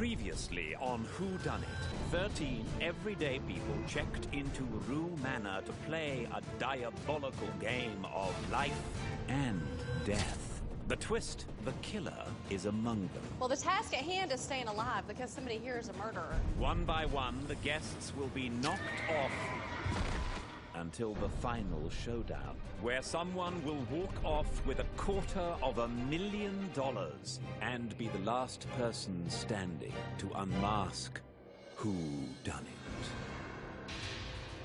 Previously on Whodunnit, 13 everyday people checked into Rue Manor to play a diabolical game of life and death. The twist, the killer is among them. Well, the task at hand is staying alive because somebody here is a murderer. One by one, the guests will be knocked off until the final showdown, where someone will walk off with $250,000 and be the last person standing to unmask Whodunnit.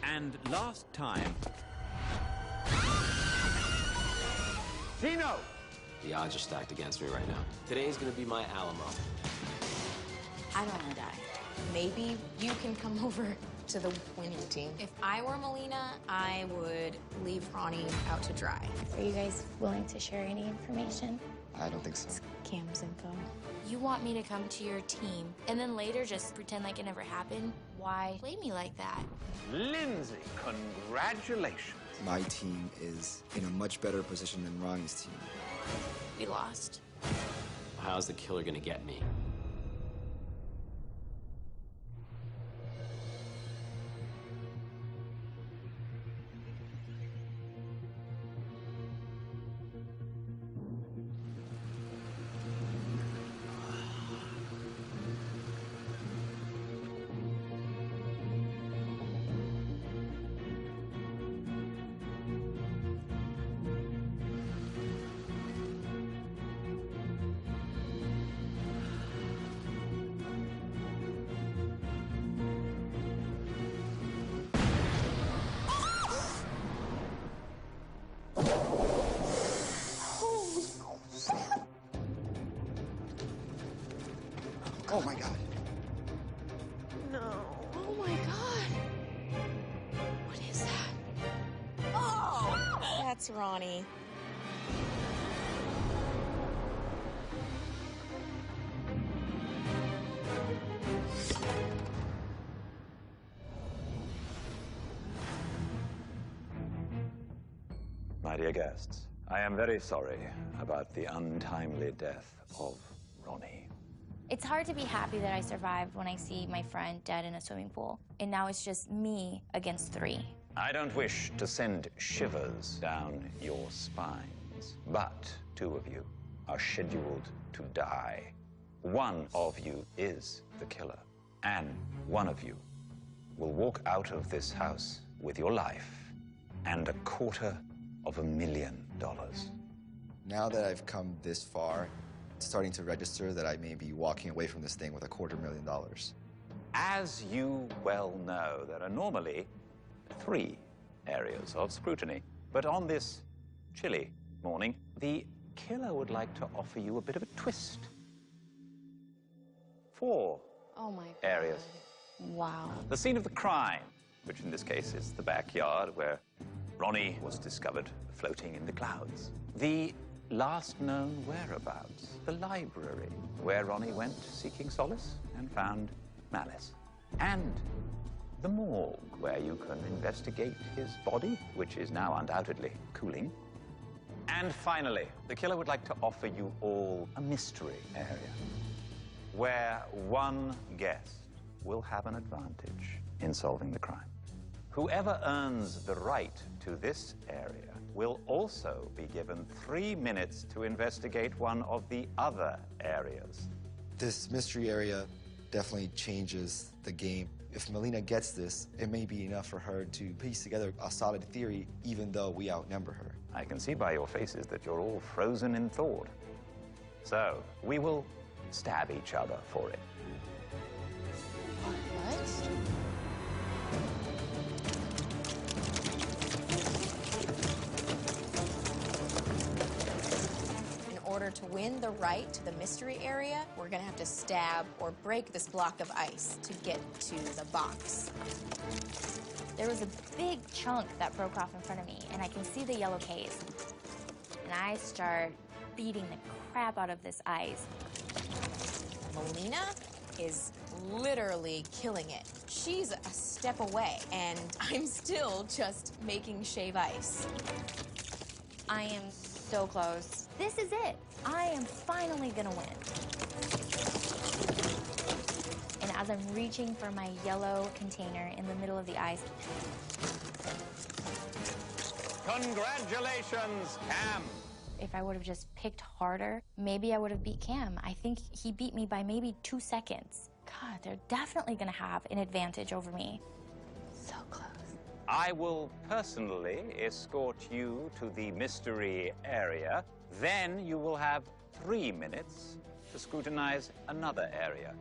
And last time... Tino! The odds are stacked against me right now. Today's gonna be my Alamo. I don't want to die. Maybe you can come over to the winning team. If I were Melina, I would leave Ronnie out to dry. Are you guys willing to share any information? I don't think so. It's Cam's info. You want me to come to your team and then later just pretend like it never happened? Why play me like that? Lindsay, congratulations. My team is in a much better position than Ronnie's team. We lost. How's the killer gonna get me? Oh my God. No. Oh my God. What is that? Oh! That's Ronnie. My dear guests, I am very sorry about the untimely death of Ronnie. It's hard to be happy that I survived when I see my friend dead in a swimming pool. And now it's just me against 3. I don't wish to send shivers down your spines, but 2 of you are scheduled to die. 1 of you is the killer, and 1 of you will walk out of this house with your life and $250,000. Now that I've come this far, it's starting to register that I may be walking away from this thing with $250,000. As you well know, there are normally 3 areas of scrutiny. But on this chilly morning, the killer would like to offer you a bit of a twist. 4 Oh my God. areas. Wow. The scene of the crime, which in this case is the backyard where Ronnie was discovered floating in the clouds. The last known whereabouts, the library, where Ronnie went seeking solace and found malice. And the morgue, where you can investigate his body, which is now undoubtedly cooling. And finally, the killer would like to offer you all a mystery area, where 1 guest will have an advantage in solving the crime. Whoever earns the right to this area will also be given 3 minutes to investigate one of the other areas. This mystery area definitely changes the game. If Melina gets this, it may be enough for her to piece together a solid theory, even though we outnumber her. I can see by your faces that you're all frozen in thought. So, we will stab each other for it. What? In order to win the right to the mystery area, we're gonna have to stab or break this block of ice to get to the box. There was a big chunk that broke off in front of me, and I can see the yellow case. And I start beating the crap out of this ice. Melina is literally killing it. She's a step away, and I'm still just making shave ice. I am so close. This is it. I am finally gonna win. as I'm reaching for my yellow container in the middle of the ice. Congratulations, Cam. If I would have just picked harder, maybe I would have beat Cam. I think he beat me by maybe 2 seconds. God, they're definitely gonna have an advantage over me. So close. I will personally escort you to the mystery area. Then you will have 3 minutes to scrutinize another area.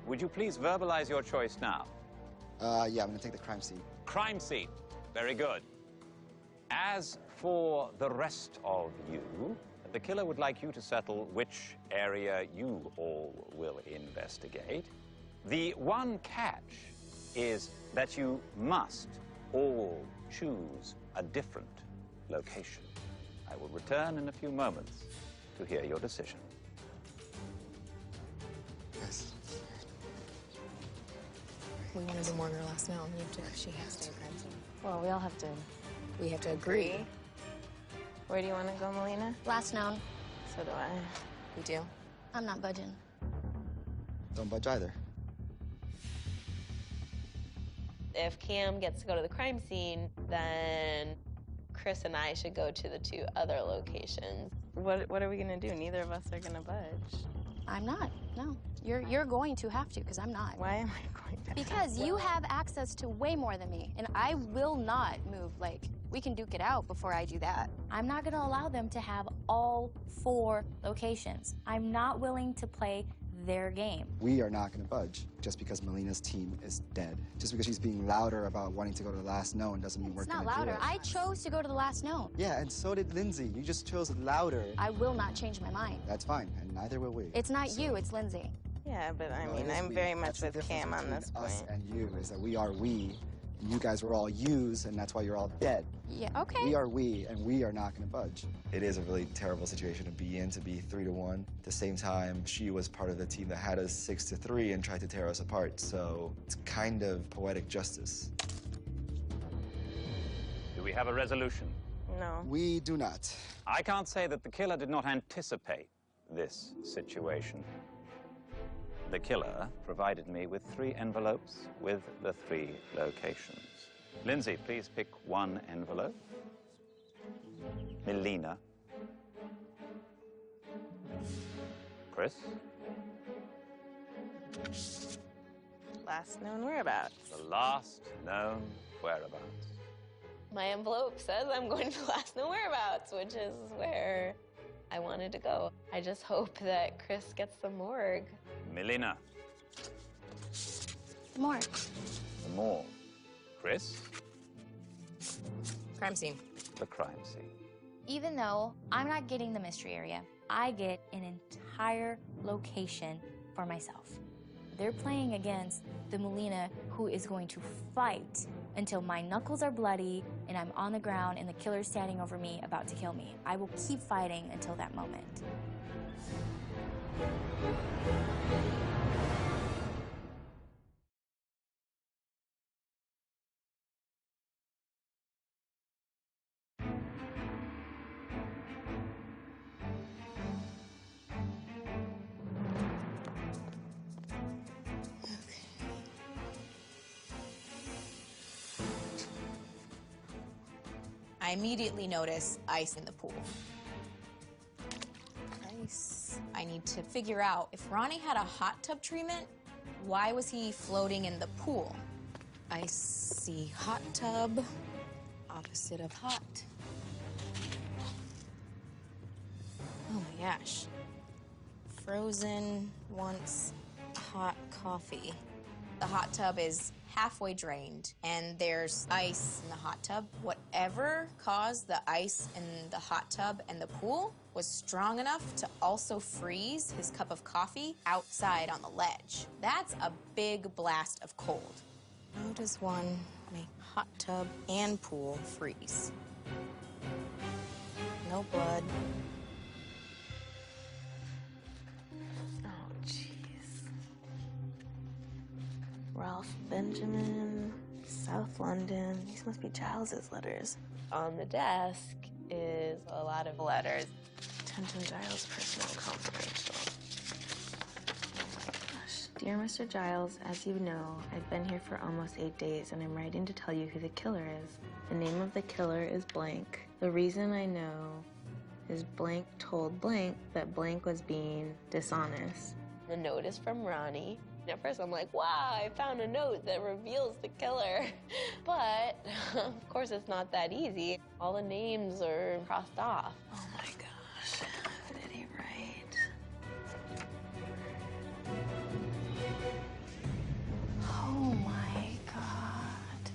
Would you please verbalize your choice now? Yeah, I'm gonna take the crime scene. Crime scene. Very good. As for the rest of you, the killer would like you to settle which area you all will investigate. The one catch is that you must all choose a different location. I will return in a few moments to hear your decision. Yes. We want to do more in her last known. You have to, she has to. Well, we all have to. We have to agree. Where do you want to go, Melina? Last known. So do I. We do. I'm not budging. Don't budge either. If Cam gets to go to the crime scene, then Chris and I should go to the 2 other locations. What are we gonna do? Neither of us are gonna budge. I'm not, no. You're going to have to, because I'm not. Why am I going to? Because you have access to way more than me, and I will not move. Like, we can duke it out before I do that. I'm not gonna allow them to have all 4 locations. I'm not willing to play their game. We are not gonna budge just because Melina's team is dead. Just because she's being louder about wanting to go to the last known doesn't mean we're gonna do it. It's not louder. I chose to go to the last known. Yeah, and so did Lindsay. You just chose louder. I will not change my mind. That's fine, and neither will we. It's not you, it's Lindsay. Yeah, but I No, mean, it is I'm we. very much That's the with Cam difference on this between us point. and you is that we are we, and you guys were all yous, and that's why you're all dead. Yeah, okay. We are we, and we are not going to budge. It is a really terrible situation to be in, to be 3-1. At the same time, she was part of the team that had us 6-3 and tried to tear us apart, so it's kind of poetic justice. Do we have a resolution? No. We do not. I can't say that the killer did not anticipate this situation. The killer provided me with 3 envelopes with the 3 locations. Lindsay, please pick 1 envelope. Melina. Chris. Last known whereabouts. The last known whereabouts. My envelope says I'm going to last known whereabouts, which is where I wanted to go. I just hope that Chris gets the morgue. Melina. More. The morgue. Chris. Crime scene. The crime scene. Even though I'm not getting the mystery area, I get an entire location for myself. They're playing against the Melina who is going to fight until my knuckles are bloody and I'm on the ground and the killer's standing over me about to kill me. I will keep fighting until that moment. I immediately notice ice in the pool. Ice. I need to figure out if Ronnie had a hot tub treatment, why was he floating in the pool? Icy hot tub, opposite of hot. Oh my gosh. Frozen wants hot coffee. The hot tub is halfway drained, and there's ice in the hot tub. Whatever caused the ice in the hot tub and the pool was strong enough to also freeze his cup of coffee outside on the ledge. That's a big blast of cold. How does one make hot tub and pool freeze? No blood. Oh, jeez. Ralph Benjamin, South London. These must be Giles's letters. On the desk is a lot of letters. Attention, Giles, personal, confidential. Oh my gosh. Dear Mr. Giles, as you know, I've been here for almost 8 days, and I'm writing to tell you who the killer is. The name of the killer is Blank. The reason I know is Blank told Blank that Blank was being dishonest. The note is from Ronnie. At first I'm like, wow, I found a note that reveals the killer. But, of course, it's not that easy. All the names are crossed off. Oh my gosh, what did he write? Oh my God.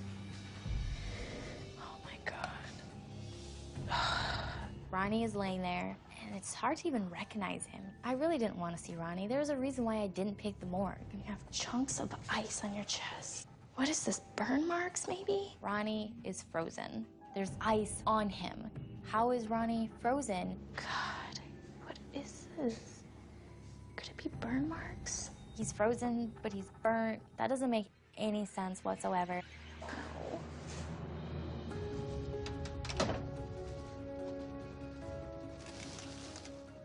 Oh my God. Ronnie is laying there, and it's hard to even recognize him. I really didn't want to see Ronnie. There's a reason why I didn't pick the morgue. You have chunks of ice on your chest. What is this, burn marks, maybe? Ronnie is frozen. There's ice on him. How is Ronnie frozen? God, what is this? Could it be burn marks? He's frozen, but he's burnt. That doesn't make any sense whatsoever.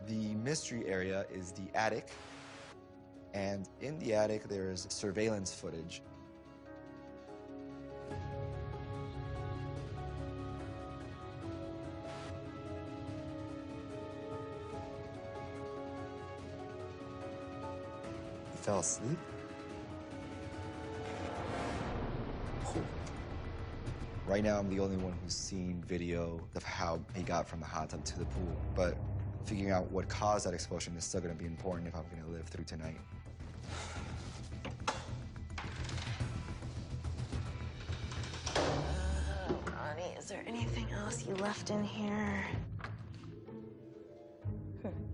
The mystery area is the attic, and in the attic there is surveillance footage. He fell asleep? Right now I'm the only one who's seen video of how he got from the hot tub to the pool, but figuring out what caused that explosion is still going to be important if I'm going to live through tonight. Ronnie, is there anything else you left in here?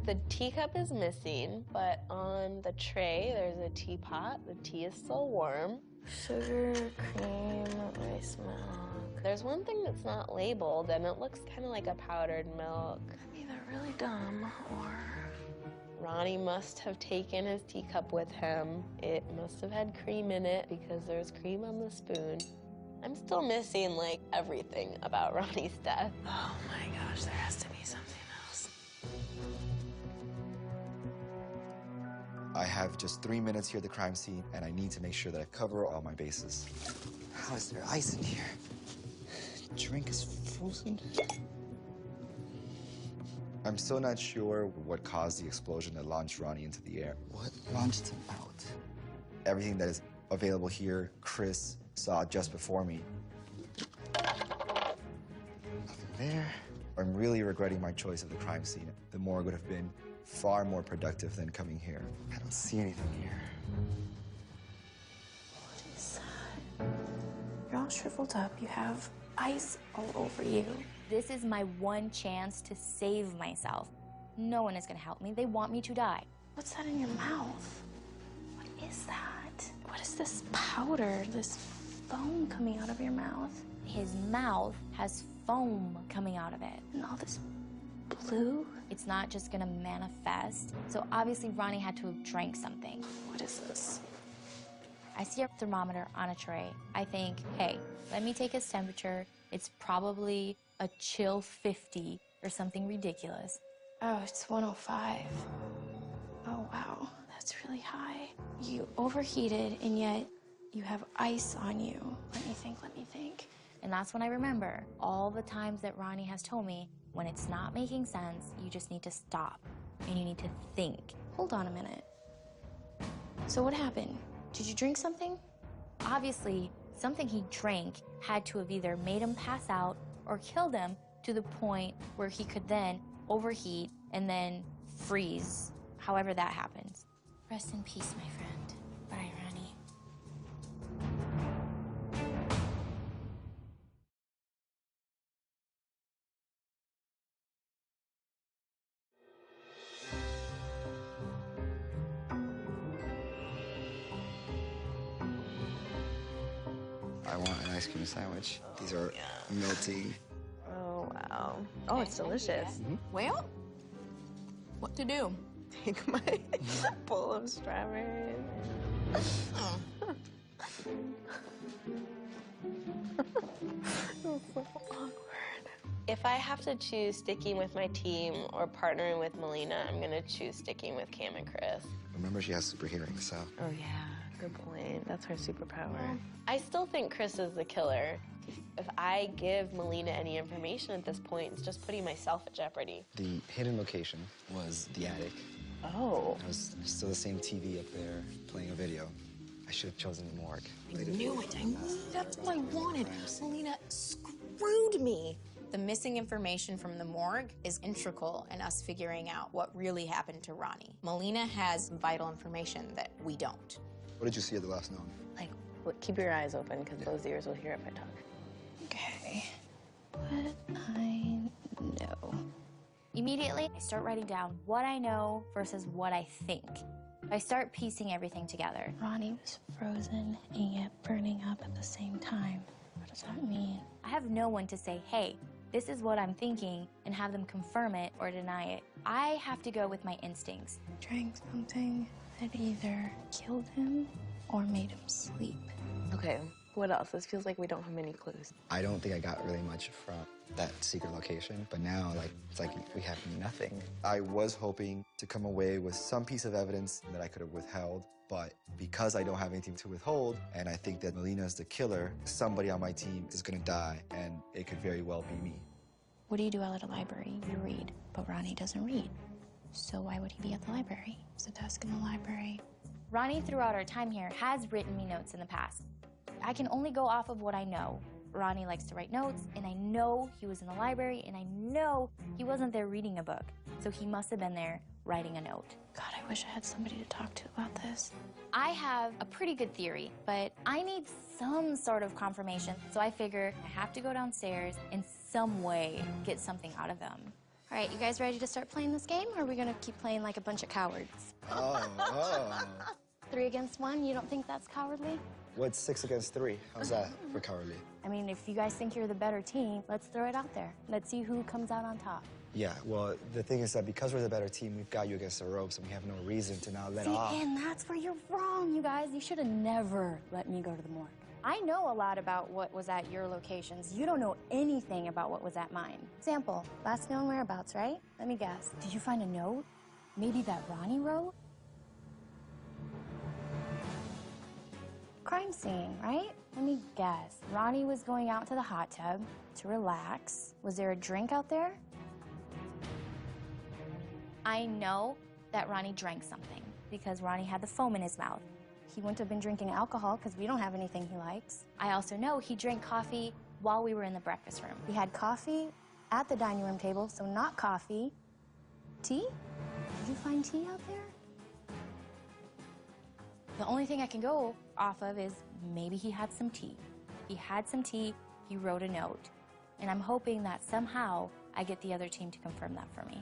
The teacup is missing, but on the tray there's a teapot. The tea is still warm. Sugar, cream, rice milk. There's one thing that's not labeled, and it looks kind of like a powdered milk. I'm either really dumb or... Ronnie must have taken his teacup with him. It must have had cream in it because there's cream on the spoon. I'm still missing, like, everything about Ronnie's death. Oh my gosh, there has to be something else. I have just 3 minutes here at the crime scene, and I need to make sure that I cover all my bases. How is there ice in here? Drink is frozen? I'm still not sure what caused the explosion that launched Ronnie into the air. What launched him out? Everything that is available here, Chris saw just before me. Nothing there. I'm really regretting my choice of the crime scene. The morgue would have been far more productive than coming here. I don't see anything here. What is that? You're all shriveled up. You have ice all over you. This is my one chance to save myself. No one is gonna help me. They want me to die. What's that in your mouth? What is that? What is this powder, this foam coming out of your mouth? His mouth has foam coming out of it. And all this blue? It's not just gonna manifest. So obviously Ronnie had to have drank something. What is this? I see a thermometer on a tray. I think, hey, let me take his temperature. It's probably a chill 50 or something ridiculous. Oh, it's 105. Oh, wow. That's really high. You overheated, and yet you have ice on you. Let me think. And that's when I remember all the times that Ronnie has told me, when it's not making sense, you just need to stop and you need to think. Hold on a minute. So what happened? Did you drink something? Obviously, something he drank had to have either made him pass out or killed him to the point where he could then overheat and then freeze, however that happens. Rest in peace, my friend. Bye, Ronnie. I want an ice cream sandwich. These are melting. Oh, wow. Oh, it's delicious. Well, what to do? Take my bowl of strawberries. That's so awkward. If I have to choose sticking with my team or partnering with Melina, I'm gonna choose sticking with Cam and Chris. I'm Remember, she has super hearing, so. Oh, yeah. Good point. That's her superpower. I still think Chris is the killer. If I give Melina any information at this point, it's just putting myself at jeopardy. The hidden location was the attic. Oh. There was still the same TV up there playing a video. I should have chosen the morgue. I knew it. That's what I wanted. Melina screwed me. The missing information from the morgue is integral in us figuring out what really happened to Ronnie. Melina has vital information that we don't. What did you see at the last known? Like, keep your eyes open, because those ears will hear if I talk. Okay. What I know. Immediately, I start writing down what I know versus what I think. I start piecing everything together. Ronnie was frozen and yet burning up at the same time. What does that mean? I have no one to say, hey, this is what I'm thinking, and have them confirm it or deny it. I have to go with my instincts. Drank something that either killed him or made him sleep. Okay, what else? This feels like we don't have many clues. I don't think I got really much from that secret location, but now, like, it's like we have nothing. I was hoping to come away with some piece of evidence that I could have withheld, but because I don't have anything to withhold, and I think that Melina's the killer, somebody on my team is gonna die, and it could very well be me. What do you do at a library? You read, but Ronnie doesn't read. So why would he be at the library? There's a desk in the library. Ronnie, throughout our time here, has written me notes in the past. I can only go off of what I know. Ronnie likes to write notes, and I know he was in the library, and I know he wasn't there reading a book. So he must have been there writing a note. God, I wish I had somebody to talk to about this. I have a pretty good theory, but I need some sort of confirmation. So I figure I have to go downstairs in some way get something out of them. All right, you guys ready to start playing this game, or are we gonna keep playing like a bunch of cowards? Oh. 3 against 1, you don't think that's cowardly? What's 6 against 3? How's that for cowardly? I mean, if you guys think you're the better team, let's throw it out there. Let's see who comes out on top. Yeah, well, the thing is that because we're the better team, we've got you against the ropes, and we have no reason to now let off. And that's where you're wrong, you guys. You should have never let me go to the morgue. I know a lot about what was at your locations. You don't know anything about what was at mine. Example, last known whereabouts, right? Let me guess. Did you find a note? Maybe that Ronnie wrote? Crime scene, right? Let me guess. Ronnie was going out to the hot tub to relax. Was there a drink out there? I know that Ronnie drank something because Ronnie had the foam in his mouth. He wouldn't have been drinking alcohol because we don't have anything he likes. I also know he drank coffee while we were in the breakfast room. We had coffee at the dining room table, so not coffee. Tea? Did you find tea out there? The only thing I can go off of is maybe he had some tea. He had some tea, he wrote a note. And I'm hoping that somehow I get the other team to confirm that for me.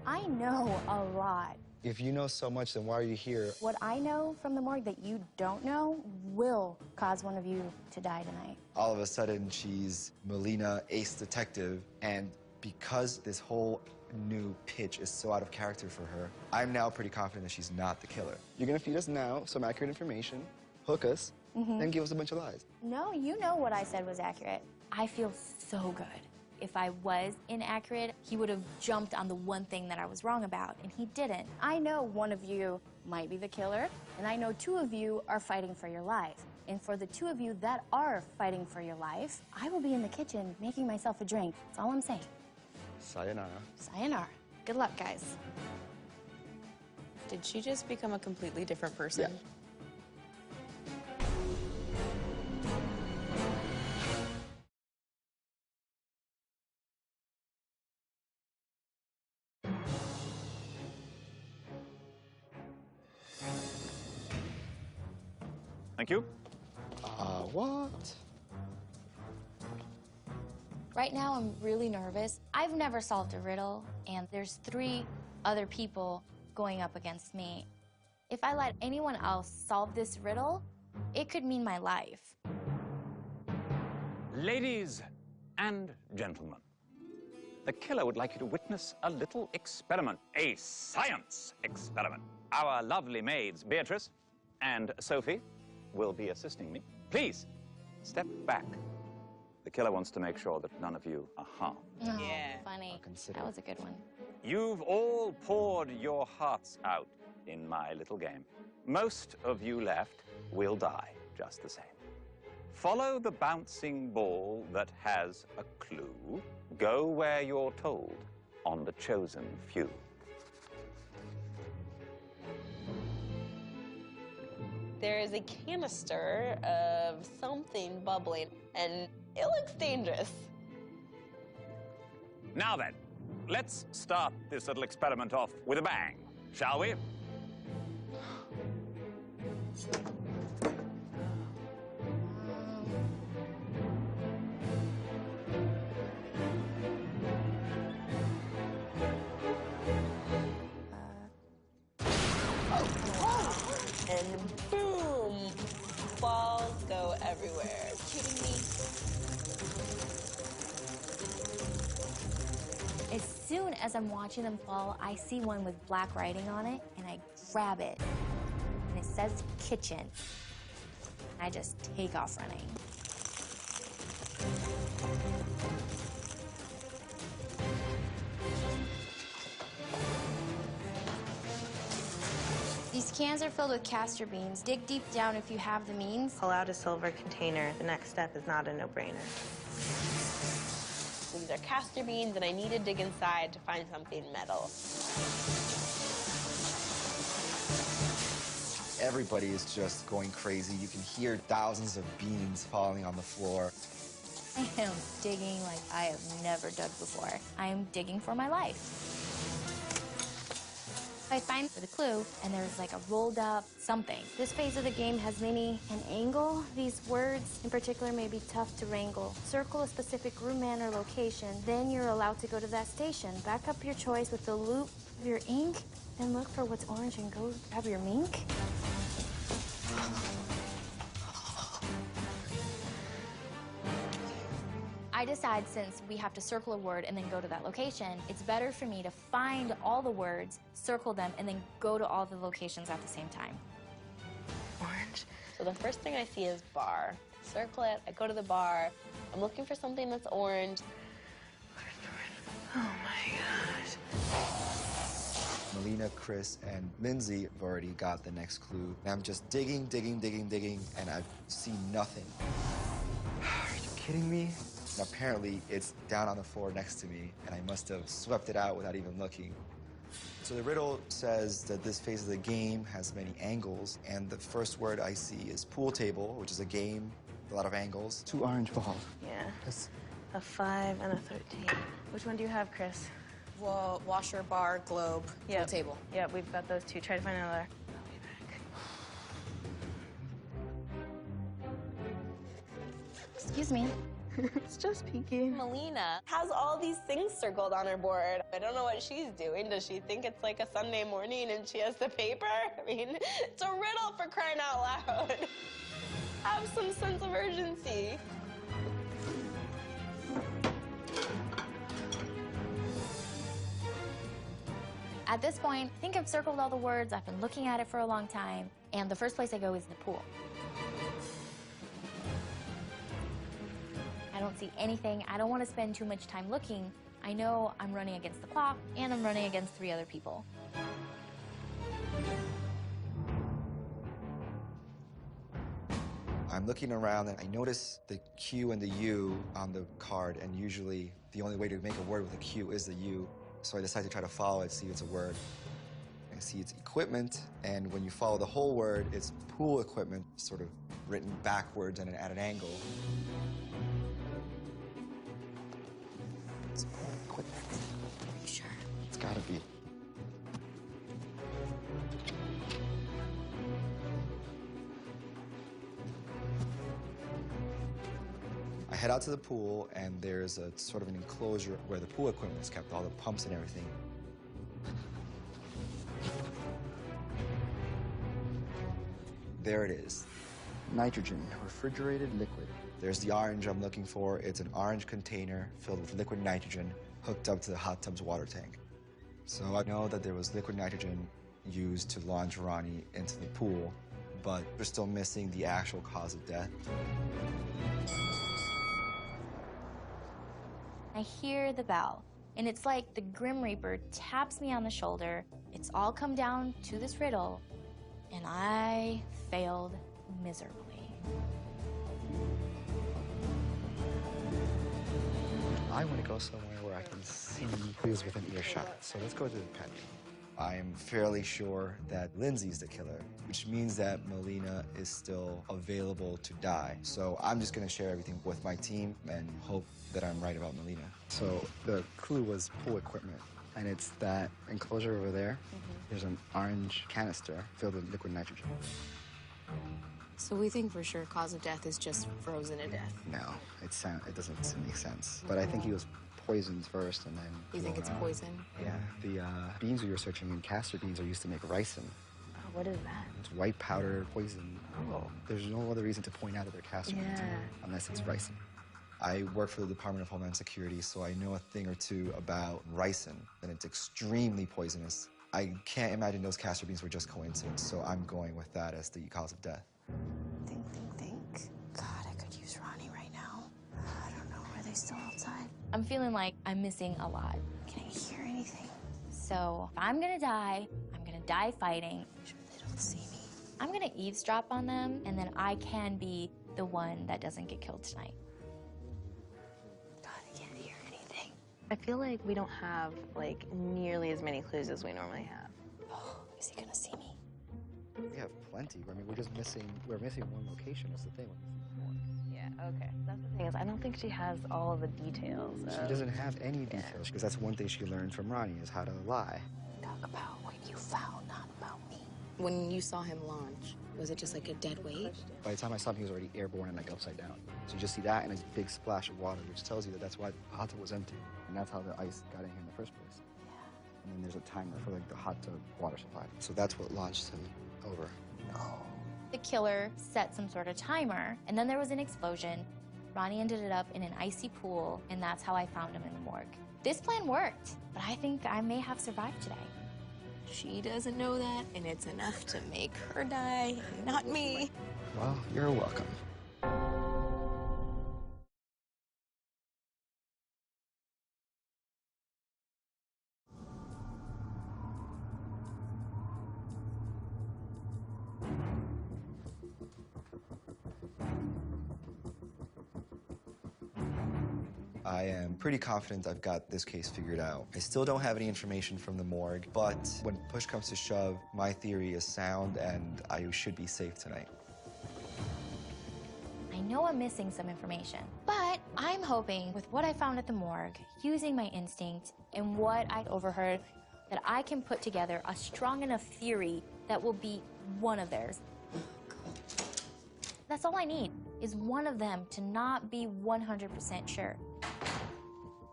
I know a lot. If you know so much, then why are you here? What I know from the morgue that you don't know will cause one of you to die tonight. All of a sudden, she's Melina, ace detective, and because this whole new pitch is so out of character for her, I'm now pretty confident that she's not the killer. You're gonna feed us now some accurate information, hook us, then give us a bunch of lies. No, you know what I said was accurate. I feel so good. If I was inaccurate, he would have jumped on the one thing that I was wrong about, and he didn't. I know one of you might be the killer, and I know 2 of you are fighting for your life. And for the 2 of you that are fighting for your life, I will be in the kitchen making myself a drink. That's all I'm saying. Sayonara. Sayonara. Good luck, guys. Did she just become a completely different person? Yeah. Thank you. What? Right now, I'm really nervous. I've never solved a riddle, and there's 3 other people going up against me. If I let anyone else solve this riddle, it could mean my life. Ladies and gentlemen, the killer would like you to witness a little experiment, a science experiment. Our lovely maids, Beatrice and Sophie, will be assisting me. Please, step back. The killer wants to make sure that none of you are harmed. Oh, Yeah. funny. consider That was a good one. You've all poured your hearts out in my little game. Most of you left will die just the same. Follow the bouncing ball that has a clue. Go where you're told on the chosen few. There is a canister of something bubbling, and it looks dangerous. Now then, let's start this little experiment off with a bang, shall we? And boom! Balls go everywhere. Are you kidding me? As soon as I'm watching them fall, I see one with black writing on it, and I grab it. And it says kitchen. I just take off running. These cans are filled with castor beans. Dig deep down if you have the means. Pull out a silver container. The next step is not a no-brainer. These are castor beans, and I need to dig inside to find something metal. Everybody is just going crazy. You can hear thousands of beans falling on the floor. I am digging like I have never dug before. I am digging for my life. I find the clue, and there's like a rolled up something. This phase of the game has many an angle. These words in particular may be tough to wrangle. Circle a specific room, man, or location. Then you're allowed to go to that station. Back up your choice with the loop of your ink, and look for what's orange and go grab your mink. I decide, since we have to circle a word and then go to that location, it's better for me to find all the words, circle them, and then go to all the locations at the same time. Orange. So the first thing I see is bar. Circle it, I go to the bar. I'm looking for something that's orange. Oh my gosh. Melina, Chris, and Lindsay have already got the next clue. And I'm just digging, and I see nothing. Are you kidding me? And apparently, it's down on the floor next to me, and I must have swept it out without even looking. So the riddle says that this phase of the game has many angles, and the first word I see is pool table, which is a game with a lot of angles. 2 orange balls. Yeah. That's... A 5 and a 13. Which one do you have, Chris? Well, washer, bar, globe, pool table. Yeah, we've got those 2. Try to find another. I'll be back. Excuse me. It's just Pinky. Melina has all these things circled on her board. I don't know what she's doing. Does she think it's like a Sunday morning and she has the paper? I mean, it's a riddle, for crying out loud. Have some sense of urgency. At this point, I think I've circled all the words. I've been looking at it for a long time, and the first place I go is the pool. I don't see anything. I don't want to spend too much time looking. I know I'm running against the clock, and I'm running against 3 other people. I'm looking around, and I notice the Q and the U on the card, and usually the only way to make a word with a Q is the U. So I decided to try to follow it, see if it's a word. I see it's equipment, and when you follow the whole word, it's pool equipment, sort of written backwards and at an angle. It's pool equipment. Are you sure? It's gotta be. I head out to the pool, and there's a sort of an enclosure where the pool equipment is kept, all the pumps and everything. There it is. Nitrogen, refrigerated liquid. There's the orange I'm looking for. It's an orange container filled with liquid nitrogen hooked up to the hot tub's water tank. So I know that there was liquid nitrogen used to launch Ronnie into the pool, but we're still missing the actual cause of death. I hear the bell, and it's like the Grim Reaper taps me on the shoulder. It's all come down to this riddle, and I failed miserably. I want to go somewhere where I can see who's within earshot. So let's go to the patio. I'm fairly sure that Lindsay's the killer, which means that Melina is still available to die. So I'm just gonna share everything with my team and hope that I'm right about Melina. So the clue was pool equipment, and it's that enclosure over there. There's an orange canister filled with liquid nitrogen. So we think for sure cause of death is just frozen to death. No, it doesn't make sense. But I think he was poisoned first and then... You think it's poison? Yeah. The beans we were searching in, castor beans, are used to make ricin. Oh, what is that? It's white powder poison. Oh. There's no other reason to point out that they're castor beans unless it's ricin. I work for the Department of Homeland Security, so I know a thing or two about ricin, and it's extremely poisonous. I can't imagine those castor beans were just coincidence, so I'm going with that as the cause of death. Think. God, I could use Ronnie right now. I don't know. Are they still outside? I'm feeling like I'm missing a lot. Can I hear anything? So if I'm gonna die, I'm gonna die fighting. Make sure they don't see me. I'm gonna eavesdrop on them, and then I can be the one that doesn't get killed tonight. God, I can't hear anything. I feel like we don't have, like, nearly as many clues as we normally have. Oh, is he gonna see me? We have plenty. I mean, we're missing one location. That's the thing. We're missing one. Yeah, okay. That's the thing is, I don't think she has all of the details. She doesn't have any details, because that's one thing she learned from Ronnie, is how to lie. Talk about what you found, not about me. When you saw him launch, was it just like a dead weight? By the time I saw him, he was already airborne and like upside down. So you just see that and a big splash of water, which tells you that that's why the hot tub was empty. And that's how the ice got in here in the first place. Yeah. And then there's a timer for like the hot tub water supply. So that's what launched him over. No. The killer set some sort of timer, and then there was an explosion. Ronnie ended it up in an icy pool, and that's how I found him in the morgue. This plan worked, but I think I may have survived today. She doesn't know that, and it's enough to make her die, not me. Well, you're welcome. I am pretty confident I've got this case figured out. I still don't have any information from the morgue, but when push comes to shove, my theory is sound and I should be safe tonight. I know I'm missing some information, but I'm hoping with what I found at the morgue, using my instinct and what I overheard, that I can put together a strong enough theory that will beat one of theirs. That's all I need, is one of them to not be 100% sure.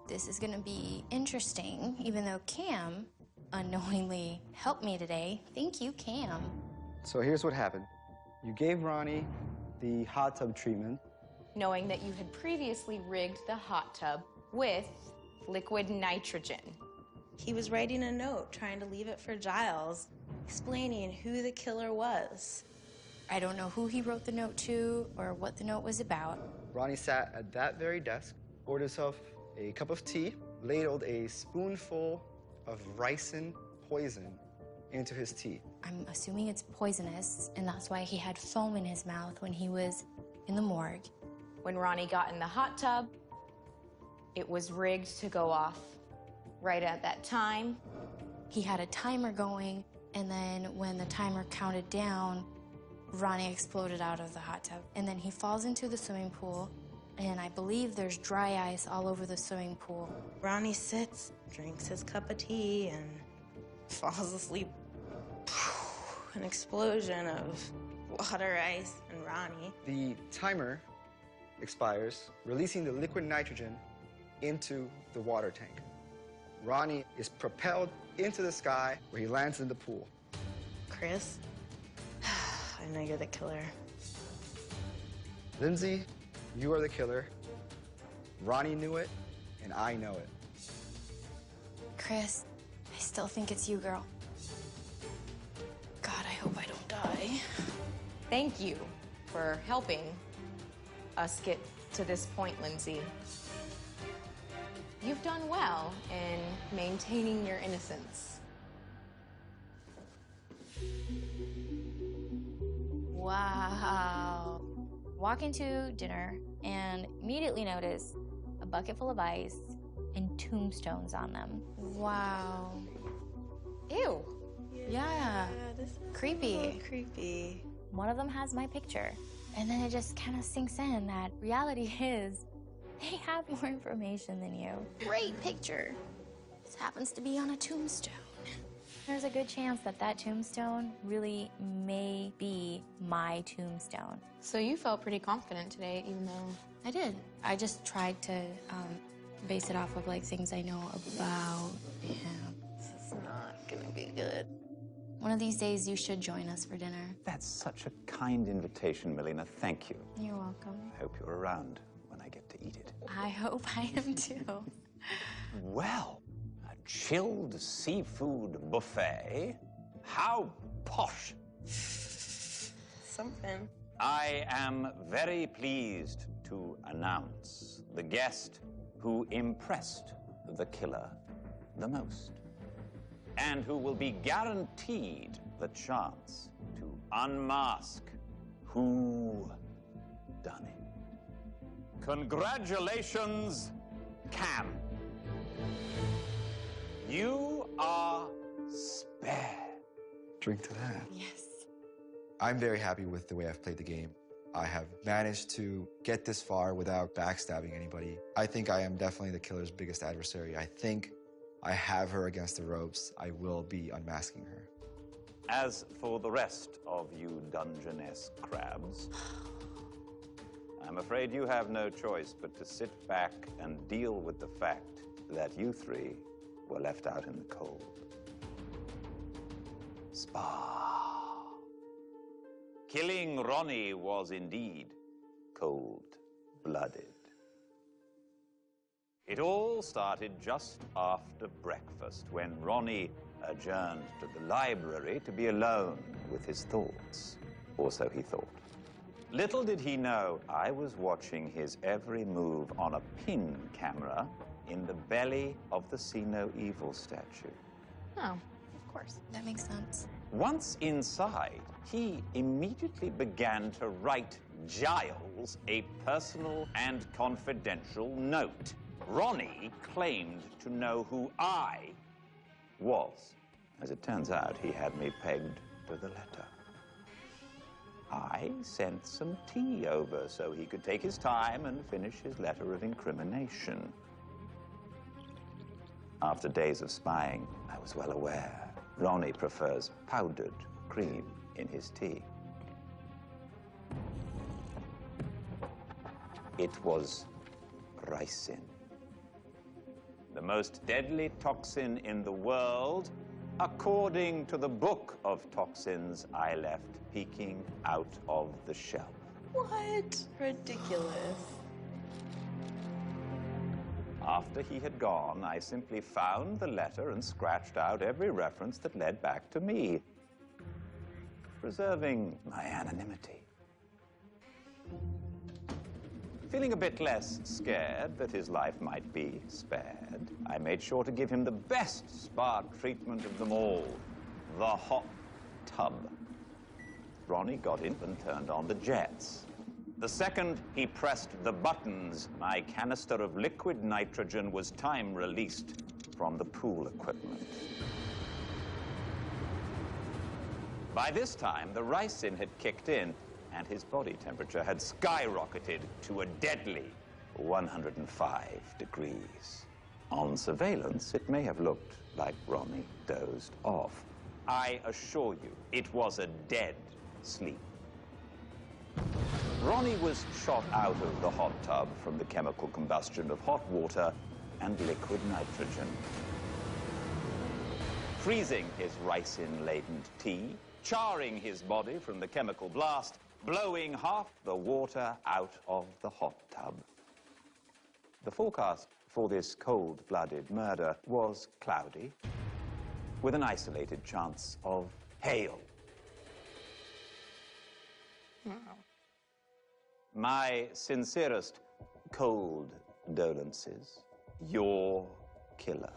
This is gonna be interesting, even though Cam unknowingly helped me today. Thank you, Cam. So here's what happened. You gave Ronnie the hot tub treatment. Knowing that you had previously rigged the hot tub with liquid nitrogen. He was writing a note, trying to leave it for Giles, explaining who the killer was. I don't know who he wrote the note to or what the note was about. Ronnie sat at that very desk, poured himself a cup of tea, ladled a spoonful of ricin poison into his tea. I'm assuming it's poisonous, and that's why he had foam in his mouth when he was in the morgue. When Ronnie got in the hot tub, it was rigged to go off right at that time. He had a timer going, and then when the timer counted down, Ronnie exploded out of the hot tub. And then he falls into the swimming pool, and I believe there's dry ice all over the swimming pool. Ronnie sits, drinks his cup of tea, and falls asleep. An explosion of water, ice, and Ronnie. The timer expires, releasing the liquid nitrogen into the water tank. Ronnie is propelled into the sky, where he lands in the pool. Chris, I know you're the killer. Lindsay, you are the killer. Ronnie knew it, and I know it. Chris, I still think it's you, girl. God, I hope I don't die. Thank you for helping us get to this point, Lindsay. You've done well in maintaining your innocence. Wow. Walk into dinner and immediately notice a bucket full of ice and tombstones on them. Wow. Ew. Yeah. This is Creepy. a little creepy. One of them has my picture. And then it just kind of sinks in that reality is they have more information than you. Great picture. This happens to be on a tombstone. There's a good chance that that tombstone really may be my tombstone. So you felt pretty confident today, even though... I did. I just tried to base it off of like things I know about him. This is not gonna be good. One of these days, you should join us for dinner. That's such a kind invitation, Melina. Thank you. You're welcome. I hope you're around when I get to eat it. I hope I am too. Well, a chilled seafood buffet? How posh! Something. I am very pleased to announce the guest who impressed the killer the most, and who will be guaranteed the chance to unmask Whodunnit. Congratulations, Cam. You are spared. Drink to that. Yes. I'm very happy with the way I've played the game. I have managed to get this far without backstabbing anybody. I think I am definitely the killer's biggest adversary. I think I have her against the ropes. I will be unmasking her. As for the rest of you Dungeness crabs, I'm afraid you have no choice but to sit back and deal with the fact that you three were left out in the cold. Spa. Killing Ronnie was indeed cold-blooded. It all started just after breakfast when Ronnie adjourned to the library to be alone with his thoughts, or so he thought. Little did he know I was watching his every move on a pin camera in the belly of the See No Evil statue. Oh, of course. That makes sense. Once inside, he immediately began to write Giles a personal and confidential note. Ronnie claimed to know who I was. As it turns out, he had me pegged to the letter. I sent some tea over so he could take his time and finish his letter of incrimination. After days of spying, I was well aware Ronnie prefers powdered cream in his tea. It was ricin, the most deadly toxin in the world, according to the book of toxins I left peeking out of the shelf. What? Ridiculous. After he had gone, I simply found the letter and scratched out every reference that led back to me, preserving my anonymity. Feeling a bit less scared that his life might be spared, I made sure to give him the best spa treatment of them all, the hot tub. Ronnie got in and turned on the jets. The second he pressed the buttons, my canister of liquid nitrogen was time-released from the pool equipment. By this time, the ricin had kicked in, and his body temperature had skyrocketed to a deadly 105 degrees. On surveillance, it may have looked like Ronnie dozed off. I assure you, it was a dead sleep. Ronnie was shot out of the hot tub from the chemical combustion of hot water and liquid nitrogen. Freezing his ricin-laden tea, charring his body from the chemical blast, blowing half the water out of the hot tub. The forecast for this cold-blooded murder was cloudy, with an isolated chance of hail. Wow. My sincerest condolences. your killer.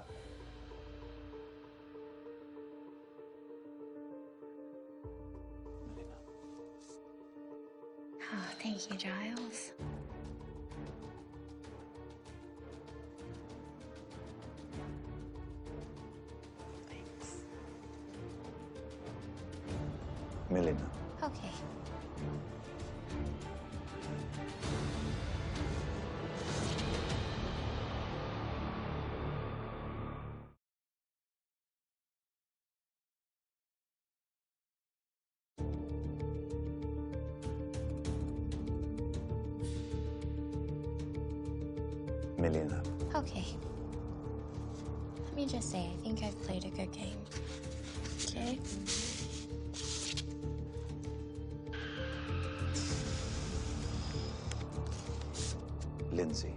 Oh, thank you, Giles. Melina. Okay. Melina. Okay. Let me just say, I think I've played a good game. Okay? Lindsay.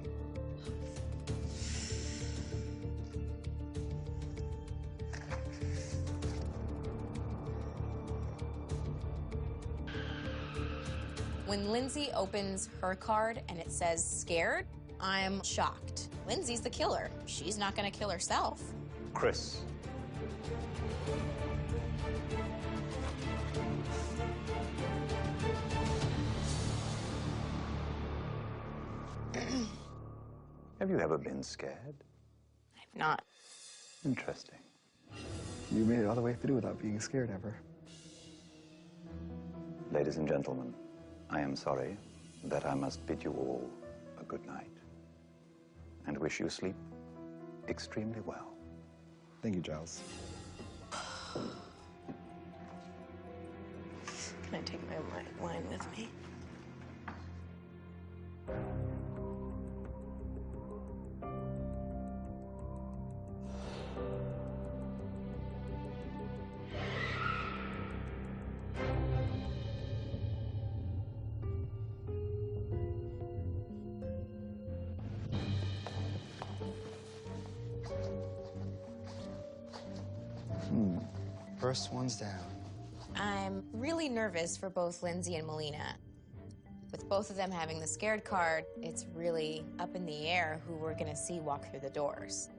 When Lindsay opens her card and it says scared, I'm shocked. Lindsay's the killer. She's not gonna kill herself. Chris. Have you ever been scared? I've not. Interesting. You made it all the way through without being scared ever. Ladies and gentlemen, I am sorry that I must bid you all a good night and wish you sleep extremely well. Thank you, Giles. Can I take my wine with me? First one's down. I'm really nervous for both Lindsay and Melina. With both of them having the scared card, it's really up in the air who we're gonna see walk through the doors.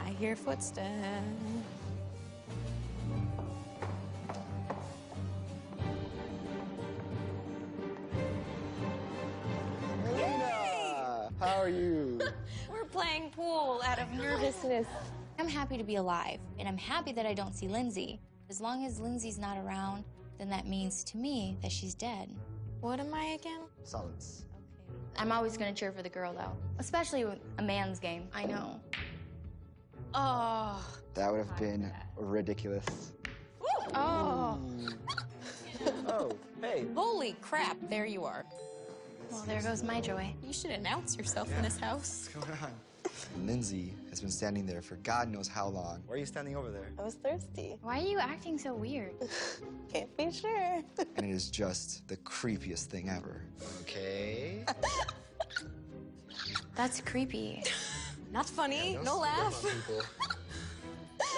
I hear footsteps. Melina, how are you? We're playing pool out of nervousness. I'm happy to be alive, and I'm happy that I don't see Lindsay. As long as Lindsay's not around, then that means to me that she's dead. What am I again? Silence. I'm always gonna cheer for the girl, though. Especially with a man's game. I know. Oh. That would have been ridiculous. Oh. Oh, hey. Holy crap, there you are. Well, there goes my joy. You should announce yourself in this house. What's going on? Lindsay has been standing there for God knows how long. Why are you standing over there? I was thirsty. Why are you acting so weird? Can't be sure. And it is just the creepiest thing ever. Okay. That's creepy. Not funny, no laugh.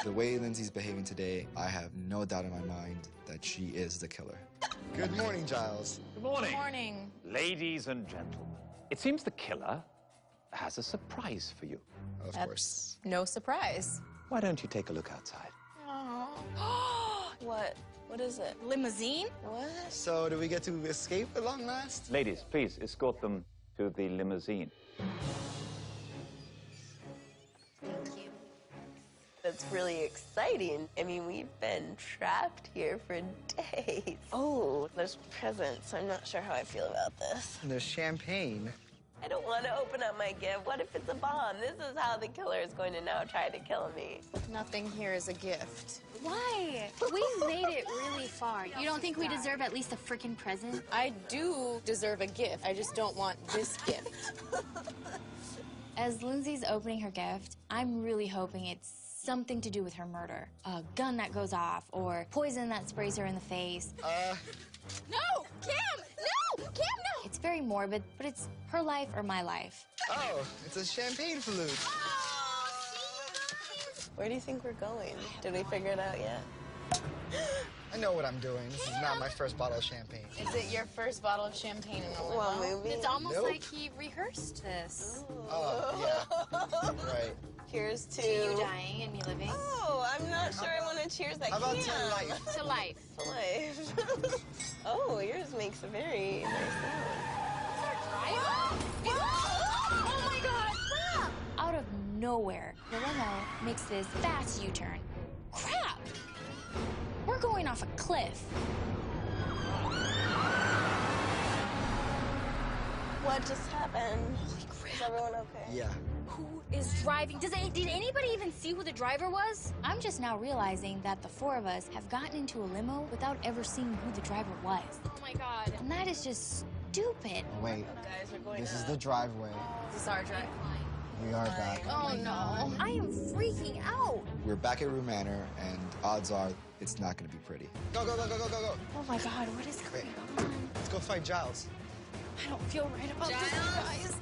The way Lindsay's behaving today, I have no doubt in my mind that she is the killer. Good morning, Giles. Good morning. Good morning. Ladies and gentlemen, it seems the killer has a surprise for you. Of That's course. no surprise. Why don't you take a look outside? What? What is it? Limousine? What? So, do we get to escape at long last? Ladies, please escort them to the limousine. Thank you. That's really exciting. I mean, we've been trapped here for days. Oh, there's presents. I'm not sure how I feel about this. And there's champagne. I don't want to open up my gift. What if it's a bomb? This is how the killer is going to now try to kill me. Nothing here is a gift. Why? We made it really far. You don't think we deserve at least a freaking present? I do deserve a gift. I just don't want this gift. As Lindsay's opening her gift, I'm really hoping it's something to do with her murder. A gun that goes off, or poison that sprays her in the face. No! Cam! No! Cam, no! It's very morbid, but it's her life or my life. Oh, it's a champagne flute. Where do you think we're going? Did we figure it out yet? I know what I'm doing. This is not my first bottle of champagne. Is it your first bottle of champagne in a limo? What movie? It's almost Nope. like he rehearsed this. Oh, yeah. Right. Cheers to... You dying and me living. Oh, I'm not sure I want to cheers that How about can. to life? To life. To life. Oh, yours makes a very nice sound. Oh my god! Out of nowhere, the limo makes this fast U-turn. Crap! We're going off a cliff. What just happened? Holy crap. Is everyone okay? Yeah. Who is driving? Did anybody even see who the driver was? I'm just now realizing that the four of us have gotten into a limo without ever seeing who the driver was. Oh my god. And that is just stupid. Oh, wait. Guys, we're going This is up. the driveway. This is our drive. We are back. Oh no. I am freaking out. We're back at Rue Manor, and odds are it's not going to be pretty. Go, go, go, go, go, go, go. Oh my god, what is going on? Let's go fight Giles. I don't feel right about this, you guys.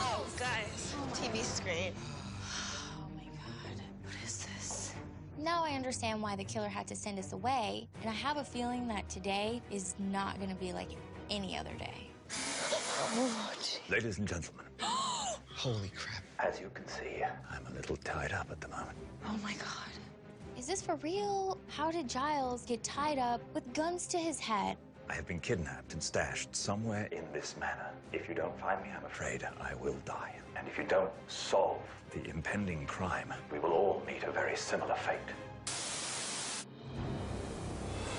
Oh, guys. TV screen. Oh my god, what is this? Now I understand why the killer had to send us away, and I have a feeling that today is not going to be like any other day. Oh, gee. Ladies and gentlemen, Holy crap. as you can see, I'm a little tied up at the moment. Oh my god. Is this for real? How did Giles get tied up with guns to his head? I have been kidnapped and stashed somewhere in this manor. If you don't find me, I'm afraid I will die. And if you don't solve the impending crime, we will all meet a very similar fate.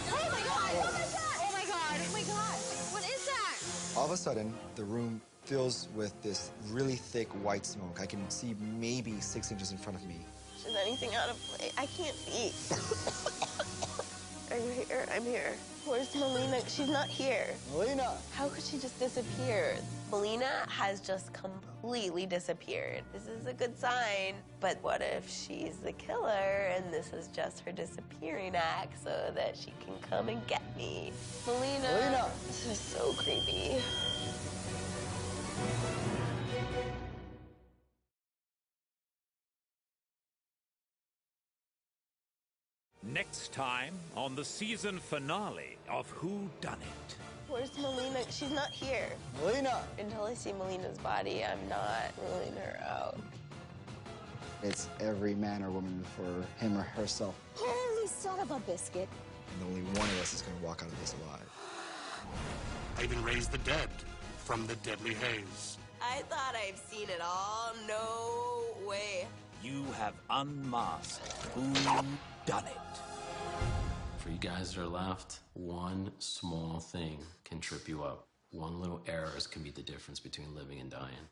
Oh my god! Oh my god! Oh my god! Oh my god! What is that? All of a sudden, the room fills with this really thick white smoke. I can see maybe 6 inches in front of me. Is anything out of place? I can't see. I'm here. I'm here. Where's Melina? She's not here. Melina! How could she just disappear? Melina has just completely disappeared. This is a good sign. But what if she's the killer and this is just her disappearing act so that she can come and get me? Melina! Melina! This is so creepy. Next time on the season finale of Whodunnit. Where's Melina? She's not here. Melina! Until I see Melina's body, I'm not ruling her out. It's every man or woman for him or herself. Holy son of a biscuit. And only one of us is going to walk out of this alive. I even raised the dead from the deadly haze. I thought I've seen it all. No way. You have unmasked Whodunnit. For you guys that are left, one small thing can trip you up. One little error can be the difference between living and dying.